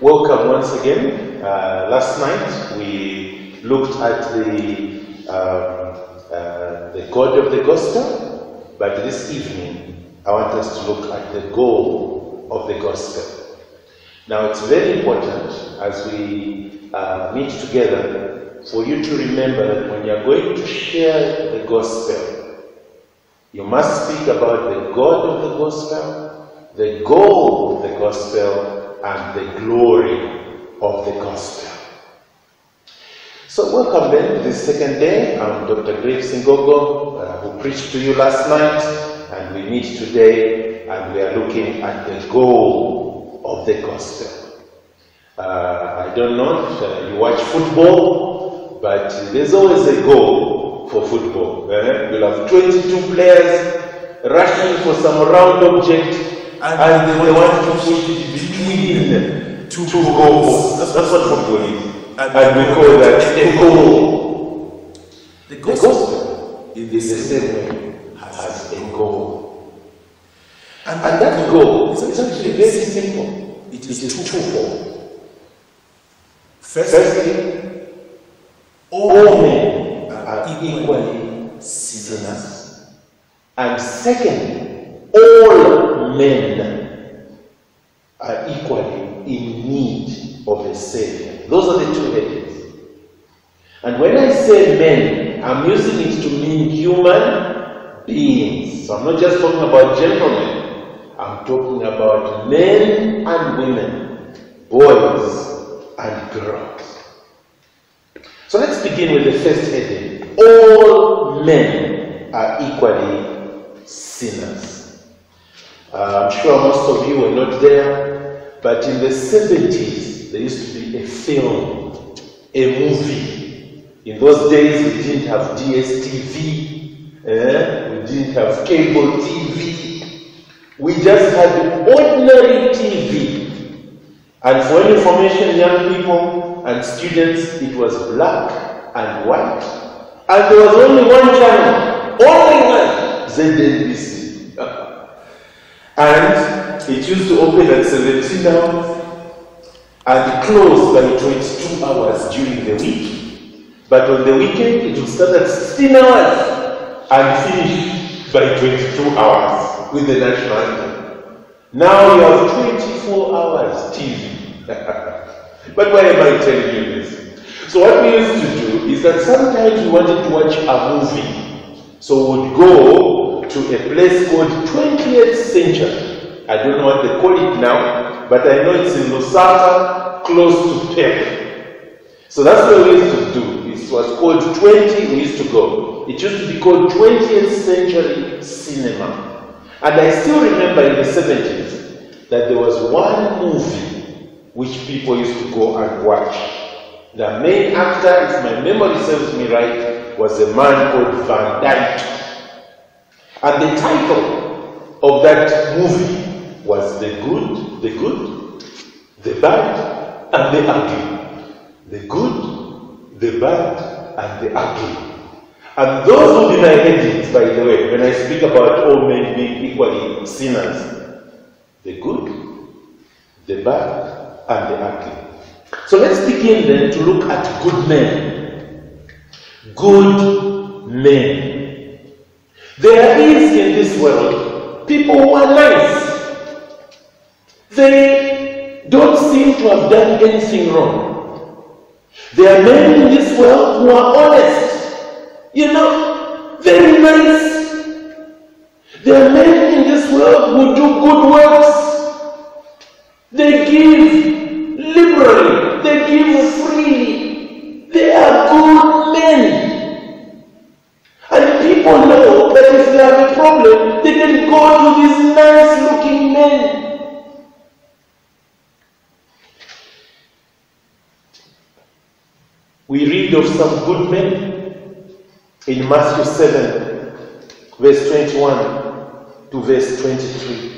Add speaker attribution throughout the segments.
Speaker 1: Welcome once again. Last night we looked at the God of the Gospel, but this evening I want us to look at the goal of the Gospel. Now it's very important as we meet together for you to remember that when you're going to share the Gospel, you must speak about the God of the Gospel, the goal of the Gospel, and the glory of the Gospel. So welcome then to this second day. I'm Dr. Greg Singogo, who preached to you last night, and we meet today and we are looking at the goal of the Gospel. I don't know if you watch football, but there's always a goal for football. You'll have 22 players rushing for some round object, and they want to put it between two goals. That's what football is. And we call that a goal. The gospel in the same way has a goal. And that goal is actually very simple. It is twofold. Firstly, all men are equally sinners. And secondly, all men are equally in need of a Savior. Those are the two headings. And when I say men, I'm using it to mean human beings. So I'm not just talking about gentlemen. I'm talking about men and women, boys and girls. So let's begin with the first heading. All men are equally sinners. I'm sure most of you were not there, but in the 70s, there used to be a film, a movie. In those days, we didn't have DSTV, we didn't have cable TV. We just had ordinary TV. And for information, young people and students, it was black and white. And there was only one channel, only one, ZNBC. And it used to open at 17 hours and close by 22 hours during the week. But on the weekend, it would start at 16 hours and finish by 22 hours with the national anthem. Now you have 24 hours TV. But why am I telling you this? So what we used to do is that sometimes we wanted to watch a movie. So we would go to a place called 20th Century. I don't know what they call it now, but I know it's in Lusaka, close to Perth. So that's what we used to do. It was called 20, we used to go. It used to be called 20th Century Cinema. And I still remember in the 70s that there was one movie which people used to go and watch. The main actor, if my memory serves me right, was a man called Van Dyke. And the title of that movie was The Good, the Bad, and the Ugly. The Good, the Bad, and the Ugly. And those would be my headings, by the way, when I speak about all men being equally sinners. The good, the bad, and the ugly. So let's begin then to look at good men. Good men. There is in this world people who are nice. They don't seem to have done anything wrong. There are men in this world who are honest. You know, very nice. There are men in this world who do good works. They give liberally. They give freely. They are good men. And people know that if they have a problem, they can go to these nice-looking men. We read of some good men in Matthew 7, verse 21 to verse 23.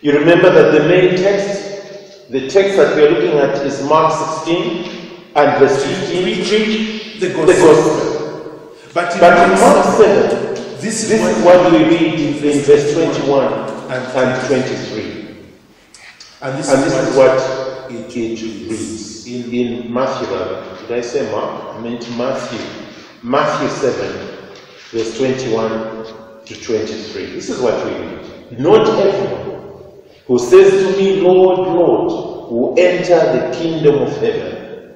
Speaker 1: You remember that the main text, the text that we are looking at is Mark 16 and verse 15. We preach the gospel. But in Mark 7, this is what we read in verse 21 and 23.
Speaker 2: And this
Speaker 1: is what it reads in Matthew. Did I say Mark? I meant Matthew. Matthew 7, verse 21 to 23. This is what we read. Not everyone who says to me, Lord, Lord, will enter the kingdom of heaven,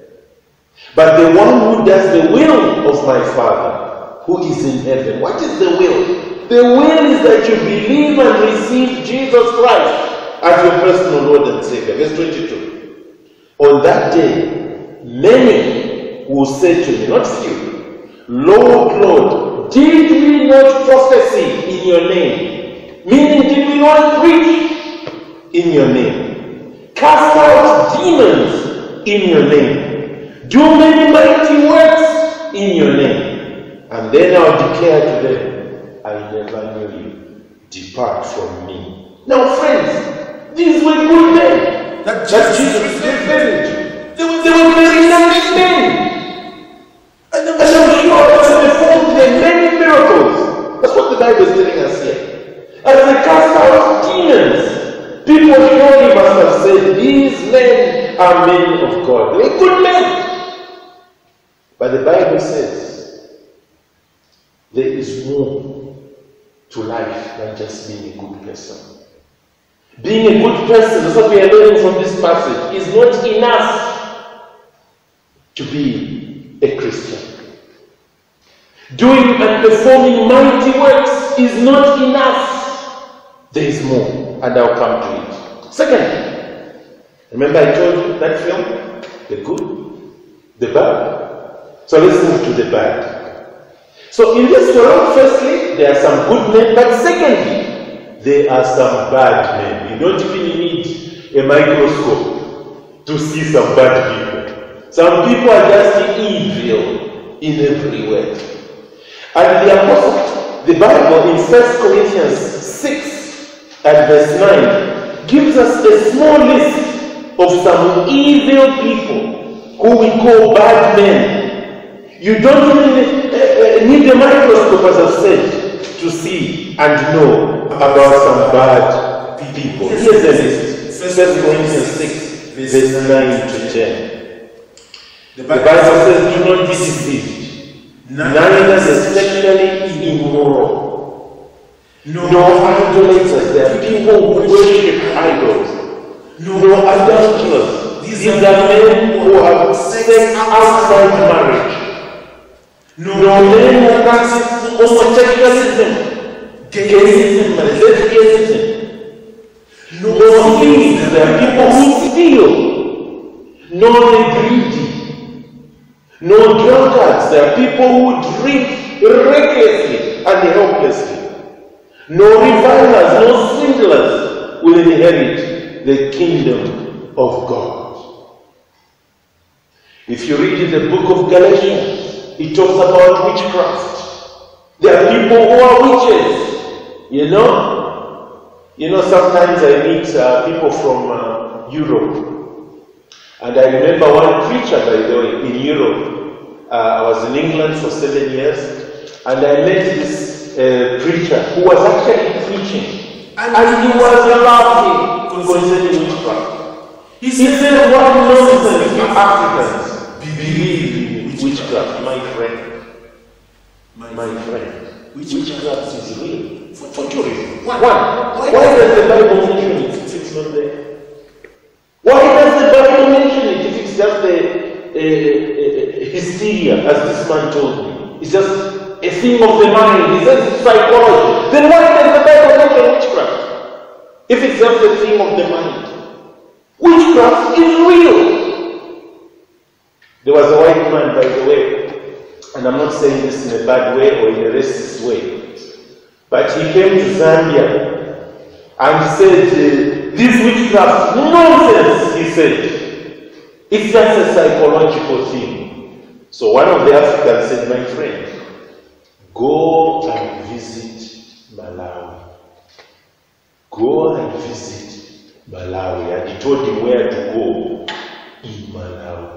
Speaker 1: but the one who does the will of my Father who is in heaven. What is the will? The will is that you believe and receive Jesus Christ as your personal Lord and Savior. Verse 22. On that day, many will say to me, not few, Lord, Lord, did we not prophesy in your name? Meaning, did we not preach in your name? Cast out demons in your name? Do many mighty works in your name? And then I'll declare to them, I never knew you. Depart from me. Now, friends, these were good men that Jesus referred to. They were very nice men. And I'm sure they performed many miracles. That's what the Bible is telling us here. As they cast out demons, people surely must have said, these men are men of God. They were good men. But the Bible says, there is more to life than just being a good person. Being a good person, that's what we are learning from this passage, is not enough to be a Christian. Doing and performing mighty works is not enough. There is more, and I'll come to it. Second, remember I told you that film? The good, the bad. So let's move to the bad. So in this world, firstly, there are some good men, but secondly, there are some bad men. You don't even need a microscope to see some bad people. Some people are just evil in every way. And the apostle, the Bible in 1 Corinthians 6 and verse 9 gives us a small list of some evil people who we call bad men. You don't even need a microscope, as I've said, to see and know about some bad people. Here's the list. 1 Corinthians 6, verse 9 to 10. The Bible says, do not be deceived. Neither the sexually immoral, nor idolaters. There are people who worship idols. Nor adulterers. These are men who have sex outside marriage. Nor men who practice homosexualism, gayism, and lesbianism. Nor thieves. There are people who steal. Nor the greedy. No drunkards. There are people who drink recklessly and helplessly. No revilers, no swindlers will inherit the kingdom of God. If you read in the book of Galatians, it talks about witchcraft. There are people who are witches. You know, sometimes I meet people from Europe. And I remember one preacher, by the way, in Europe. I was in England for 7 years, and I met this preacher who was actually preaching, and he was laughing concerning witchcraft. He said, what nonsense you Africans believe in witchcraft, my friend. My friend. Witchcraft is real for two reasons. One, why does the Bible mention it if it's not there? Why does the Bible mention it if it's just a hysteria, as this man told me? It's just a thing of the mind. He says it's psychology. Then why does the Bible mention witchcraft if it's just a thing of the mind? Witchcraft is real. There was a white man, by the way, and I'm not saying this in a bad way or in a racist way, but he came to Zambia and said, this witchcraft, nonsense, he said. It's just a psychological thing. So one of the Africans said, my friend, go and visit Malawi. Go and visit Malawi. And he told him where to go in Malawi.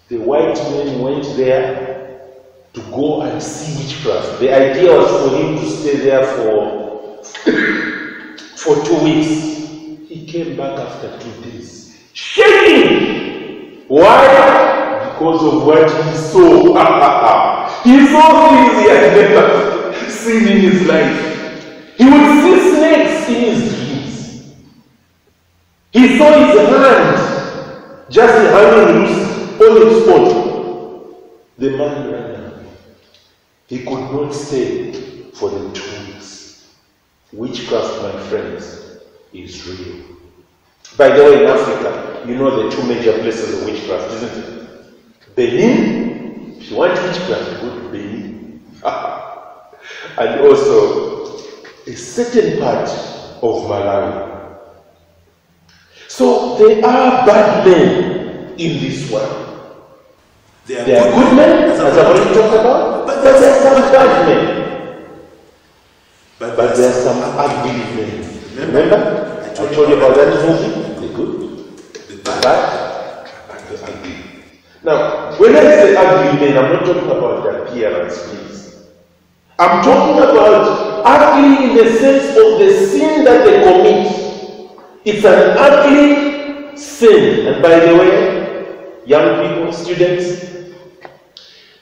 Speaker 1: The white men went there to go and see witchcraft. The idea was for him to stay there for 2 weeks. He came back after 2 days, shaking. Why? Because of what he saw. He saw things he had never seen in his life. He would see snakes in his dreams. He saw his hand just hanging loose on his spot. The man ran away. He could not stay for the 2 weeks. Witchcraft, my friends, is real. By the way, in Africa, you know the 2 major places of witchcraft, isn't it? Benin, if you want witchcraft, go to Benin. And also, a certain part of Malawi. So there are bad men in this world. There are good men, as I've already talked about, but there are some bad men. But there are some ugly men. Remember? I told you about that movie? The good, the bad, and the ugly. Now, when I say ugly men, I'm not talking about the appearance, please. I'm talking about ugly in the sense of the sin that they commit. It's an ugly sin. And by the way, young people, students,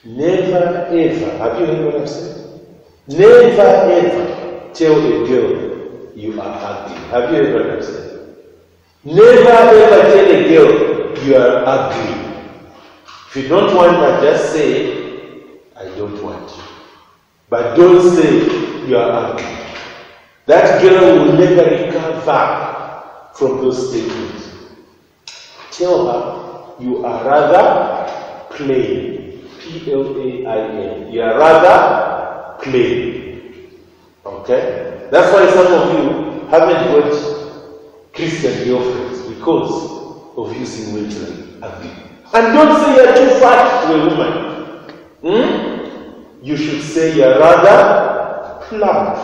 Speaker 1: never ever, have you heard what I've said? Never ever tell a girl you are ugly. Have you heard what I've said? Never ever tell a girl you are ugly. If you don't want her, just say, I don't want you. But don't say you are ugly. That girl will never recover from those statements. Tell her you are rather plain. P-L-A-I-N. You are rather plain. Okay? That's why some of you haven't got Christian girlfriends because of using words like ugly. And don't say you're too fat to a woman. You should say you're rather plump.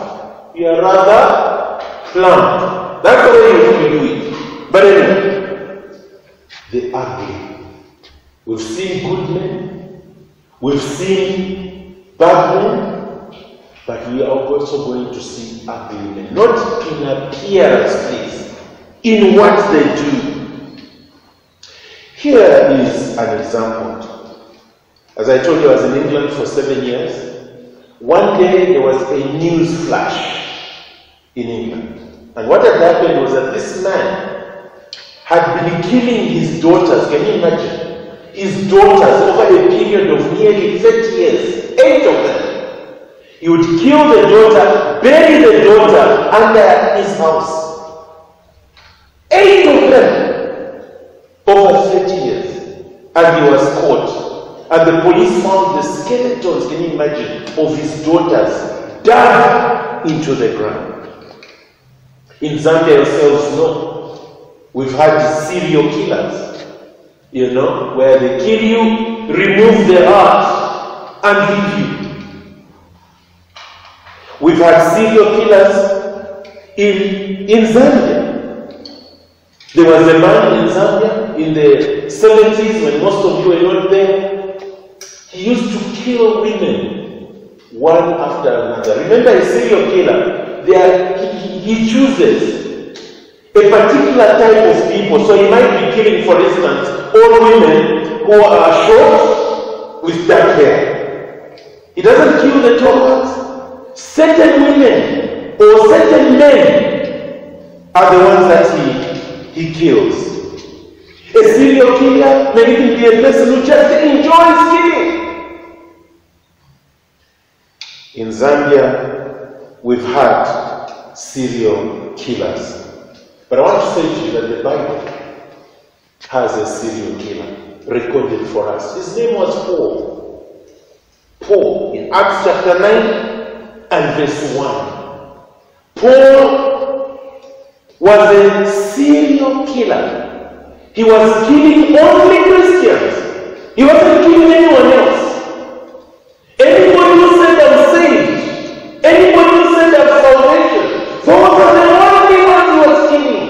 Speaker 1: You're rather plump. That's the way you should do it. But anyway, the ugly. We've seen good men. We've seen bad men. But we are also going to see ugly men. Not in appearance, please. In what they do. Here is an example. As I told you, I was in England for 7 years. One day there was a news flash in England. And what had happened was that this man had been killing his daughters. Can you imagine? His daughters over a period of nearly 30 years. 8 of them. He would kill the daughter, bury the daughter under his house. 8 of them. Over 30 years. And he was caught. And the police found the skeletons, can you imagine, of his daughters dug into the ground. In Zambia yourselves know, we've had serial killers, you know, where they kill you, remove the heart, and leave you. We've had serial killers in Zambia. There was a man in Zambia in the 70s when most of you were not there. He used to kill women one after another. Remember, a serial killer, he chooses a particular type of people. So he might be killing, for instance, all women who are short with dark hair. He doesn't kill the tall ones. Certain women or certain men are the ones that he kills. A serial killer may even be a person who just enjoys killing. In Zambia, we've had serial killers. But I want to say to you that the Bible has a serial killer recorded for us. His name was Paul. Paul, in Acts chapter 9 and verse 1. Paul was a serial killer. He was killing only Christians. He wasn't killing anyone else. Anybody who said I'm saved, anybody who said I'm salvation, those are the only ones he was killing.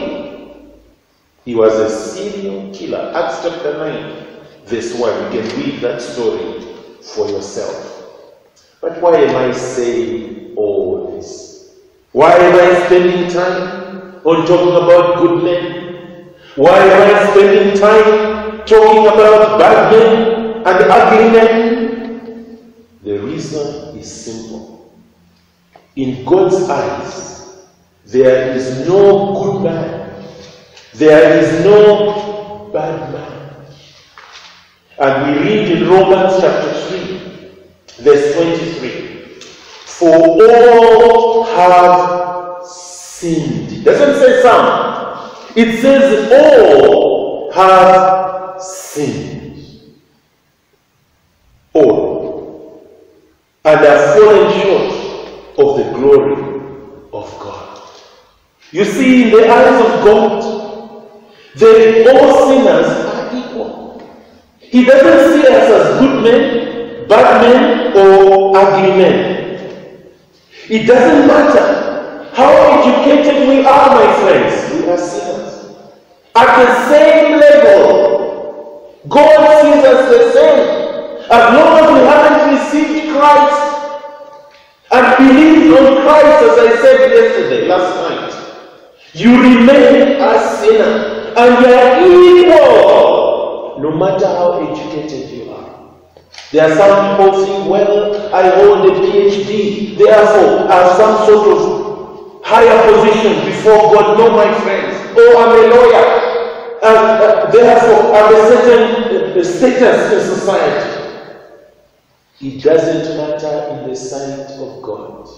Speaker 1: He was a serial killer. Acts chapter 9, verse 1. You can read that story for yourself. But why am I saying all this? Why am I spending time on talking about good men? Why am I spending time talking about bad men and ugly men? The reason is simple. In God's eyes, there is no good man. There is no bad man. And we read in Romans chapter 3, verse 23, for all have sinned. It doesn't say some. It says all have sinned. All. And are fallen short of the glory of God. You see, in the eyes of God, all sinners are equal. He doesn't see us as good men, bad men, or ugly men. It doesn't matter how educated we are, my friends. We are sinners. At the same level, God sees us the same. As long as we haven't received Christ and believed on Christ, as I said last night, you remain a sinner and you are equal, no matter how educated you are. There are some people think, well, I hold a PhD, therefore I have some sort of higher position before God. No, my friends. Oh, I'm a lawyer, and therefore I have a certain status in society. It doesn't matter in the sight of God.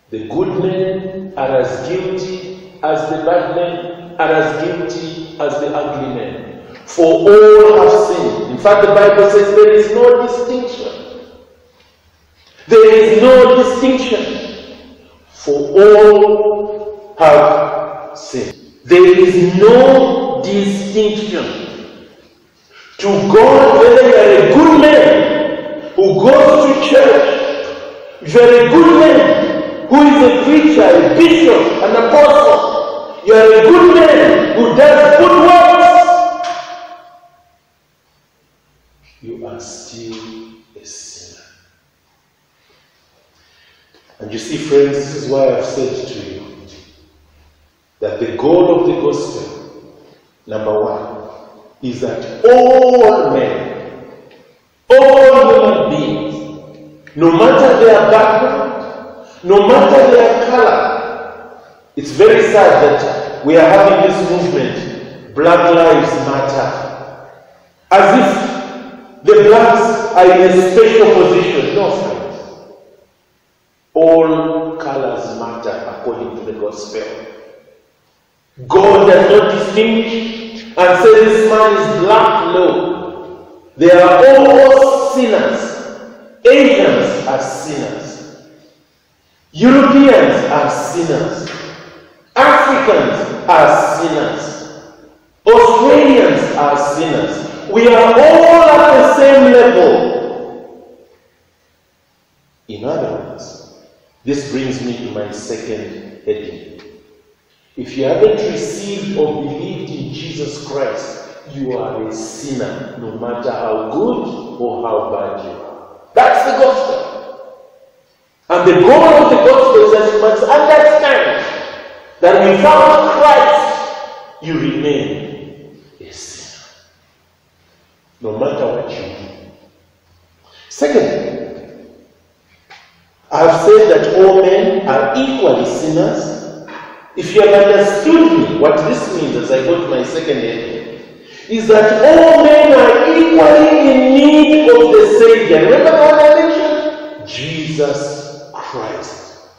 Speaker 1: The good men are as guilty as the bad men, are as guilty as the ugly men. For all have sinned. In fact, the Bible says there is no distinction. There is no distinction. For all have sinned. There is no distinction. To God, whether you are a good man who goes to church, if you are a good man who is a preacher, a bishop, an apostle, you are a good man who does good works, you are still a sinner. And you see, friends, this is why I've said to you that the goal of the gospel, number one, is that all men, all human beings, no matter their background, no matter their color. It's very sad that we are having this movement, Black Lives Matter, as if the blacks are in a special position. No, friends. All colors matter according to the gospel. God does not distinguish and say this man is black. No. They are all sinners. Asians are sinners. Europeans are sinners. Africans are sinners. Australians are sinners. We are all at the same level. In other words, this brings me to my second heading. If you haven't received or believed in Jesus Christ, you are a sinner, no matter how good or how bad you are. That's the gospel. And the goal of the gospel is that you must understand that without Christ, you remain a sinner, no matter what you do. Secondly, I have said that all men are equally sinners. If you have understood me, what this means as I go to my second heading, is that all men are equally in need of the Savior. Remember what I mentioned? Jesus Christ.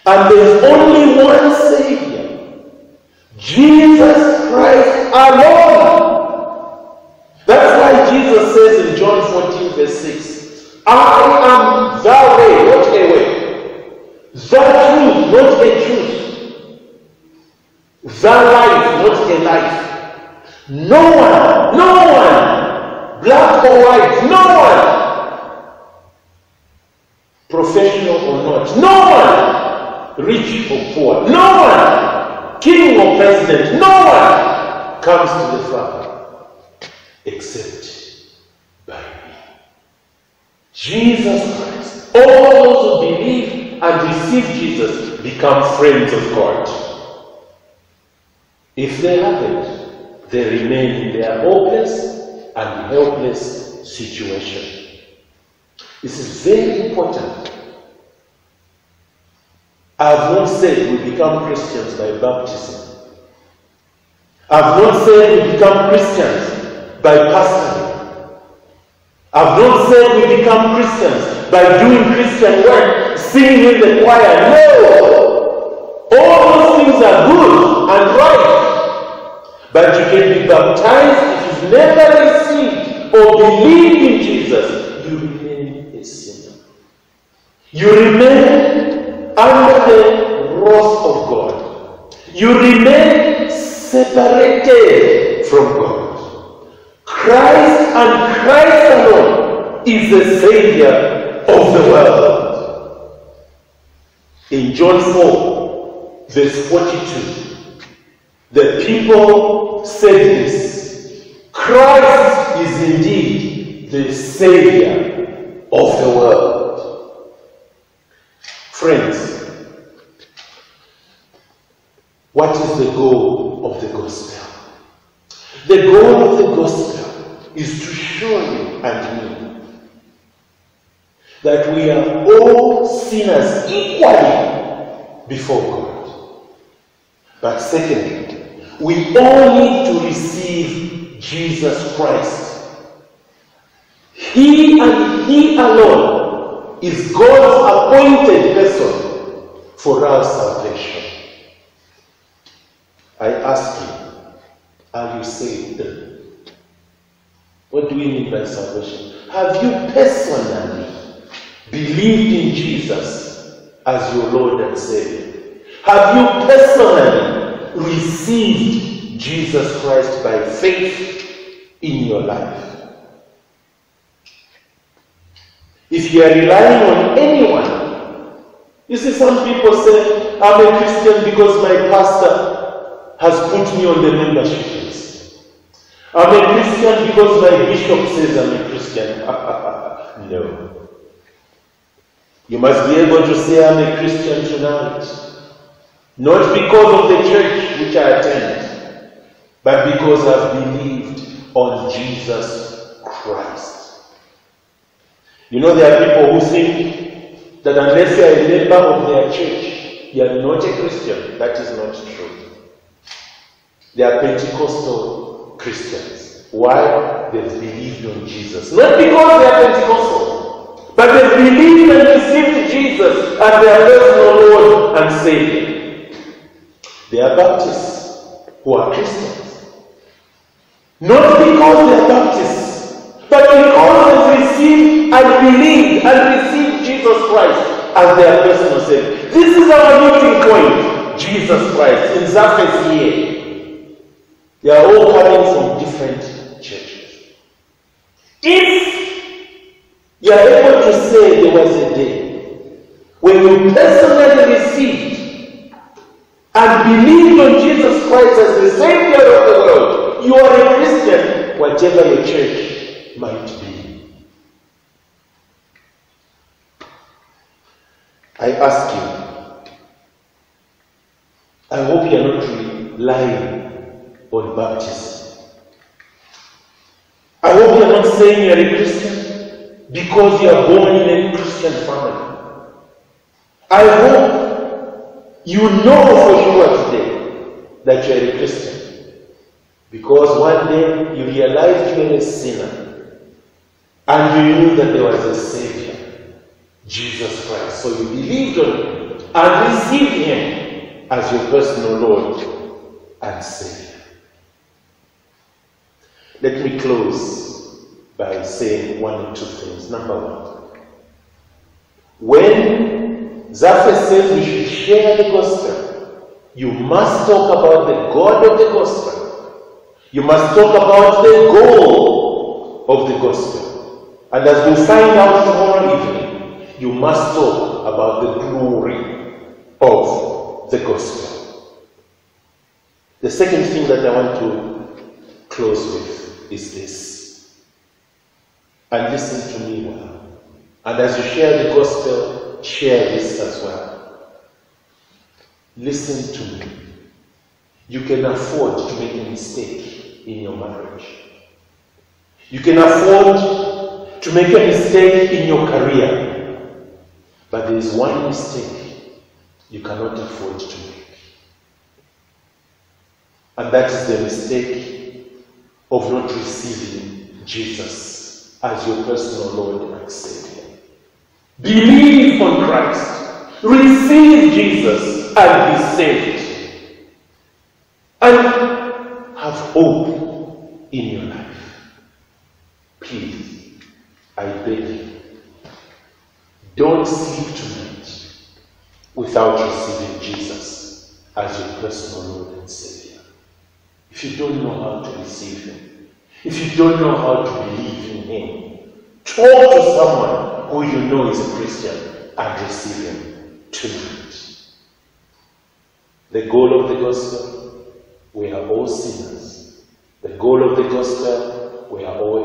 Speaker 1: And there's only one Savior. Jesus Christ alone. That's why Jesus says in John 14 verse 6, I am the way, not a way. The truth, not a truth. The life, not a life. No one, black or white, no one, professional or not, no one, rich or poor, no one, king or president, no one comes to the Father except by me. Jesus Christ. All those who believe and receive Jesus become friends of God. If they haven't, they remain in their hopeless and helpless situation. This is very important. I have not said we become Christians by baptism. I have not said we become Christians by pastoring. I have not said we become Christians by doing Christian work, singing in the choir. No! All those things are good and right. But you can be baptized if you've never received or believed in Jesus. You remain a sinner. You remain under the wrath of God. You remain separated from God. Christ and Christ alone is the Savior of the world. In John 4, verse 42, the people said this: Christ is indeed the Savior of the world. Friends, what is the goal of the gospel? The goal of the gospel is to show you and me that we are all sinners equally before God. But secondly, we all need to receive Jesus Christ. He and He alone is God's appointed person for our salvation. I ask you, are you saved? What do we mean by salvation? Have you personally believed in Jesus as your Lord and Savior? Have you personally received Jesus Christ by faith in your life? If you are relying on anyone, you see, some people say, I'm a Christian because my pastor has put me on the membership list. I'm a Christian because my bishop says I'm a Christian. No. You must be able to say I'm a Christian tonight. Not because of the church which I attend, but because I've believed on Jesus Christ. You know, there are people who think that unless you are a member of their church, you are not a Christian. That is not true. They are Pentecostal Christians. Why? They've believed on Jesus. Not because they are Pentecostal, but they've believed and received Jesus as their personal Lord and Savior. They are Baptists who are Christians. Not because they are Baptists, but because they've received and believed and received Jesus Christ as their personal Savior. This is our meeting point. Jesus Christ. In Zaphis here. They are all coming from different churches. If you are able to say there was a day when you personally received and believed on Jesus Christ as the Savior of the world, you are a Christian, whatever your church might be. I ask you, I hope you are not relying on baptism. I hope you are not saying you are a Christian because you are born in a Christian family. I hope you know for sure today that you are a Christian because one day you realized you were a sinner and you knew that there was a Savior, Jesus Christ. So you believed on Him and received Him as your personal Lord and Savior. Let me close by saying one or two things. Number one, when Zaphis says we should share the gospel, you must talk about the God of the gospel. You must talk about the goal of the gospel. And as we find out tomorrow evening, you must talk about the glory of the gospel. The second thing that I want to close with is this. And listen to me well. And as you share the gospel, share this as well. Listen to me. You can afford to make a mistake in your marriage. You can afford to make a mistake in your career. But there is one mistake you cannot afford to make. And that is the mistake of not receiving Jesus as your personal Lord and Savior. Believe on Christ. Receive Jesus and be saved. And have hope in your life. Please, I beg you, don't sleep tonight without receiving Jesus as your personal Lord and Savior. If you don't know how to receive Him, if you don't know how to believe in Him, talk to someone who you know is a Christian and receive Him tonight. The goal of the gospel, we are all sinners. The goal of the gospel, we are all